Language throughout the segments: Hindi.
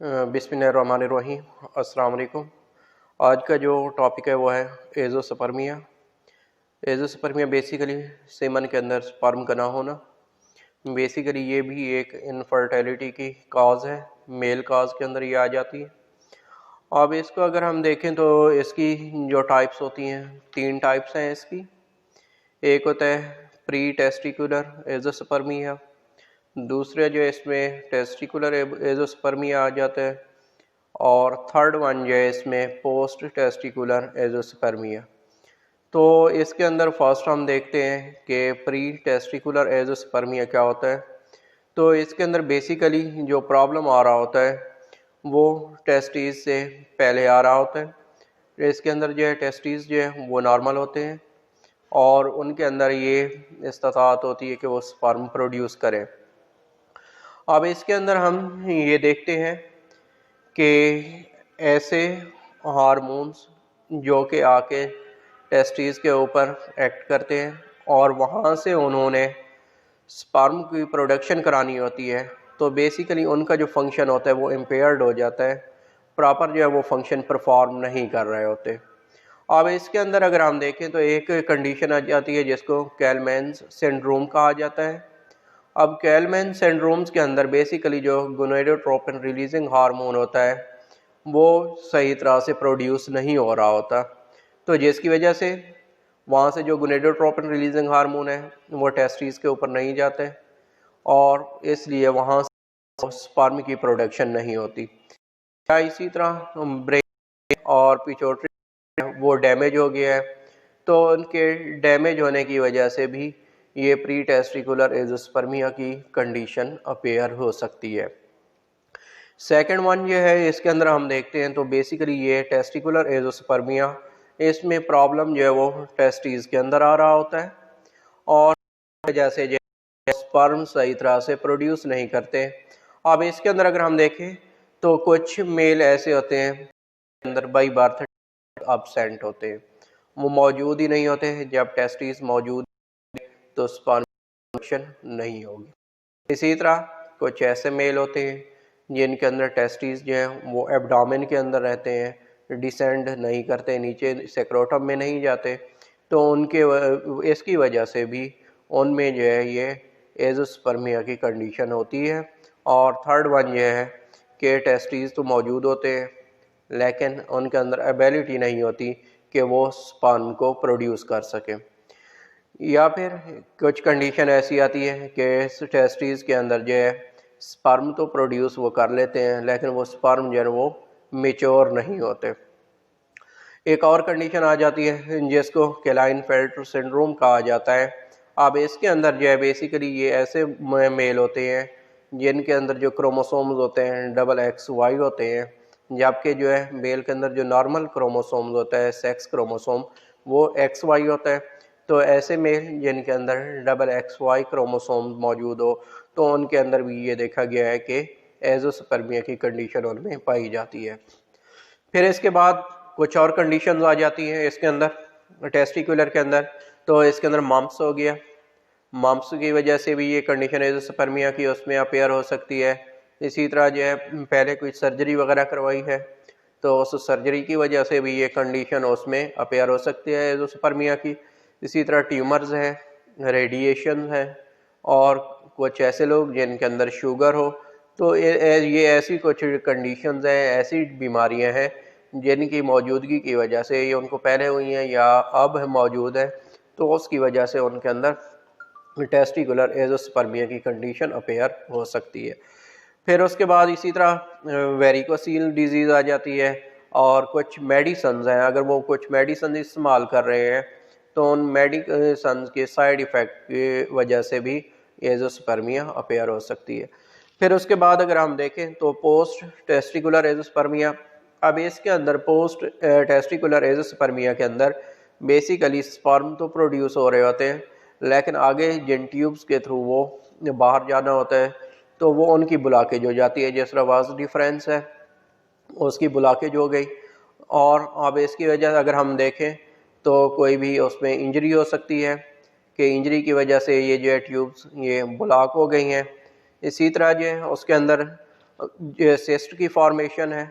बिस्मिल्लाहिर्रहमानिर्रहीम। अस्सलाम वालेकुम। आज का जो टॉपिक है वो है एज़ोस्पर्मिया। एज़ोस्पर्मिया बेसिकली सेमन के अंदर स्पर्म का ना होना। बेसिकली ये भी एक इनफर्टिलिटी की काज है, मेल काज के अंदर ये आ जाती है। अब इसको अगर हम देखें तो इसकी जो टाइप्स होती हैं, 3 टाइप्स हैं इसकी। एक होता है प्री टेस्टिकुलर एज़ोस्पर्मिया, दूसरे जो इसमें टेस्टिकुलर एज़ोस्पर्मिया आ जाता है, और थर्ड वन जो है इसमें पोस्ट टेस्टिकुलर एज़ोस्पर्मिया। तो इसके अंदर फर्स्ट हम देखते हैं कि प्री टेस्टिकुलर एज़ोस्पर्मिया क्या होता है। तो इसके अंदर बेसिकली जो प्रॉब्लम आ रहा होता है वो टेस्टिस से पहले आ रहा होता है। इसके अंदर जो है टेस्टिस जो है वो नॉर्मल होते हैं और उनके अंदर ये इस्तात होती है कि वो स्पर्म प्रोड्यूस करें। अब इसके अंदर हम ये देखते हैं कि ऐसे हार्मोन्स जो कि आके टेस्टिस के ऊपर एक्ट करते हैं और वहाँ से उन्होंने स्पर्म की प्रोडक्शन करानी होती है, तो बेसिकली उनका जो फंक्शन होता है वो इम्पेयर्ड हो जाता है, प्रॉपर जो है वो फंक्शन परफॉर्म नहीं कर रहे होते। अब इसके अंदर अगर हम देखें तो एक कंडीशन आ जाती है जिसको कैलमैन्स सिंड्रोम कहा जाता है। अब कैलमैन सिंड्रोम्स के अंदर बेसिकली जो गोनेडोट्रोपिन रिलीजिंग हार्मोन होता है वो सही तरह से प्रोड्यूस नहीं हो रहा होता, तो जिसकी वजह से वहाँ से जो गोनेडोट्रोपिन रिलीजिंग हार्मोन है वो टेस्टिस के ऊपर नहीं जाते और इसलिए वहाँ से स्पर्म की प्रोडक्शन नहीं होती। इसी तरह ब्रेन और पिट्यूटरी वो डैमेज हो गया है, तो उनके डैमेज होने की वजह से भी ये प्री टेस्टिकुलर एज़ोस्पर्मिया की कंडीशन अपेयर हो सकती है। सेकंड वन ये है, इसके अंदर हम देखते हैं तो बेसिकली ये टेस्टिकुलर एज़ोस्पर्मिया, इसमें प्रॉब्लम जो है वो टेस्टिस के अंदर आ रहा होता है और जैसे जो स्पर्म सही तरह से प्रोड्यूस नहीं करते। अब इसके अंदर अगर हम देखें तो कुछ मेल ऐसे होते हैं अंदर बाई बर्थ एब्सेंट होते हैं, वो मौजूद ही नहीं होते। जब टेस्टिस मौजूद तो स्पर्म प्रोडक्शन नहीं होगी। इसी तरह कुछ ऐसे मेल होते हैं जिनके अंदर टेस्टिस जो है वो एब्डोमेन के अंदर रहते हैं, डिसेंड नहीं करते, नीचे सेक्रोटम में नहीं जाते, तो उनके इसकी वजह से भी उनमें जो है ये एज़ोस्पर्मिया की कंडीशन होती है। और थर्ड वन ये है कि टेस्टिस तो मौजूद होते हैं लेकिन उनके अंदर एबिलिटी नहीं होती कि वो स्पर्म को प्रोड्यूस कर सकें। या फिर कुछ कंडीशन ऐसी आती है कि टेस्टिस के अंदर जो है स्पर्म तो प्रोड्यूस वो कर लेते हैं लेकिन वो स्पर्म जो है वो मेच्योर नहीं होते। एक और कंडीशन आ जाती है जिसको क्लाइनफेल्टर सिंड्रोम कहा जाता है। अब इसके अंदर जो है बेसिकली ये ऐसे मेल होते हैं जिनके अंदर जो क्रोमोसोम्स होते हैं XY होते हैं, जबकि जो है मेल के अंदर जो नॉर्मल क्रोमोसोम्स होता है सेक्स क्रोमोसोम वो XY होता है। तो ऐसे मेल जिनके अंदर XY क्रोमोसोम मौजूद हो तो उनके अंदर भी ये देखा गया है कि एज़ोस्पर्मिया की कंडीशन उनमें पाई जाती है। फिर इसके बाद कुछ और कंडीशंस आ जाती हैं इसके अंदर टेस्टिकुलर के अंदर। तो इसके अंदर मम्प्स हो गया, मम्प्स की वजह से भी ये कंडीशन एज़ोस्पर्मिया की उसमें अपेयर हो सकती है। इसी तरह जो है पहले कोई सर्जरी वगैरह करवाई है तो उस सर्जरी की वजह से भी ये कंडीशन उसमें अपेयर हो सकती है एज़ोस्पर्मिया की। इसी तरह ट्यूमर्स हैं, रेडिएशन है, और कुछ ऐसे लोग जिनके अंदर शुगर हो, तो ये ऐसी कुछ कंडीशंस हैं, ऐसी बीमारियां हैं जिनकी मौजूदगी की वजह से ये उनको पहले हुई हैं या अब मौजूद है, तो उसकी वजह से उनके अंदर टेस्टिकुलर एज़ोस्पर्मिया की कंडीशन अपेयर हो सकती है। फिर उसके बाद इसी तरह वेरिकोसील डिजीज़ आ जाती है और कुछ मेडिसन्स हैं, अगर वो कुछ मेडिसन इस्तेमाल कर रहे हैं तो उन मेडिसन के साइड इफ़ेक्ट की वजह से भी एज़ोस्पर्मिया अपेयर हो सकती है। फिर उसके बाद अगर हम देखें तो पोस्ट टेस्टिकुलर एज़ोस्पर्मिया। अब इसके अंदर पोस्ट टेस्टिकुलर एज़ोस्पर्मिया के अंदर बेसिकली स्पर्म तो प्रोड्यूस हो रहे होते हैं लेकिन आगे जिन ट्यूब्स के थ्रू वो बाहर जाना होता है तो वो उनकी ब्लॉकेज हो जाती है, जिस तरह वाज डिफरेंस है उसकी ब्लॉकेज हो गई। और अब इसकी वजह अगर हम देखें तो कोई भी उसमें इंजरी हो सकती है कि इंजरी की वजह से ये जो है ट्यूब्स ये ब्लॉक हो गई हैं। इसी तरह जो है उसके अंदर सिस्ट की फॉर्मेशन है।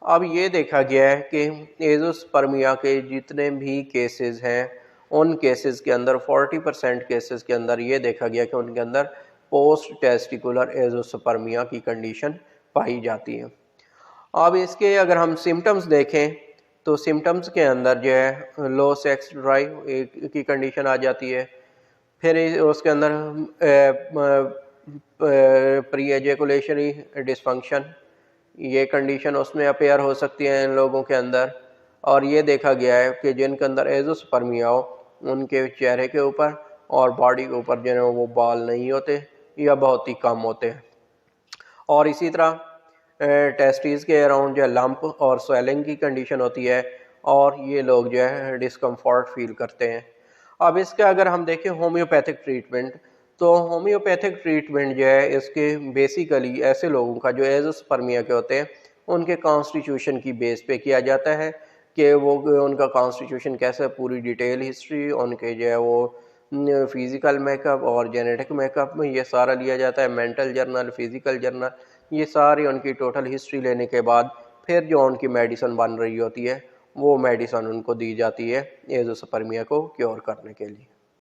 अब ये देखा गया है कि एजोस्पर्मिया के जितने भी केसेस हैं उन केसेस के अंदर 40% केसेस के अंदर ये देखा गया कि उनके अंदर पोस्ट टेस्टिकुलर एजोस्पर्मिया की कंडीशन पाई जाती है। अब इसके अगर हम सिम्टम्स देखें तो सिम्टम्स के अंदर जो है लो सेक्स ड्राइव की कंडीशन आ जाती है। फिर उसके अंदर प्री एजेकुलेशनरी डिसफंक्शन, ये कंडीशन उसमें अपेयर हो सकती है इन लोगों के अंदर। और ये देखा गया है कि जिनके अंदर एजोस्पर्मिया हो उनके चेहरे के ऊपर और बॉडी के ऊपर जो है वो बाल नहीं होते या बहुत ही कम होते हैं। और इसी तरह टेस्टिस के अराउंड जो है लंप और स्वेलिंग की कंडीशन होती है और ये लोग जो है डिस्कम्फर्ट फील करते हैं। अब इसका अगर हम देखें होम्योपैथिक ट्रीटमेंट, तो होम्योपैथिक ट्रीटमेंट जो है इसके बेसिकली ऐसे लोगों का जो एजोस्पर्मिया के होते हैं उनके कॉन्स्टिट्यूशन की बेस पे किया जाता है कि वो उनका कॉन्स्टिट्यूशन कैसा, पूरी डिटेल हिस्ट्री, उनके जो है वो फिज़िकल मेकअप और जेनेटिक मेकअप में ये सारा लिया जाता है, मेंटल जर्नल, फिज़िकल जर्नल, ये सारी उनकी टोटल हिस्ट्री लेने के बाद फिर जो उनकी मेडिसिन बन रही होती है वो मेडिसिन उनको दी जाती है एजोस्पर्मिया को क्योर करने के लिए।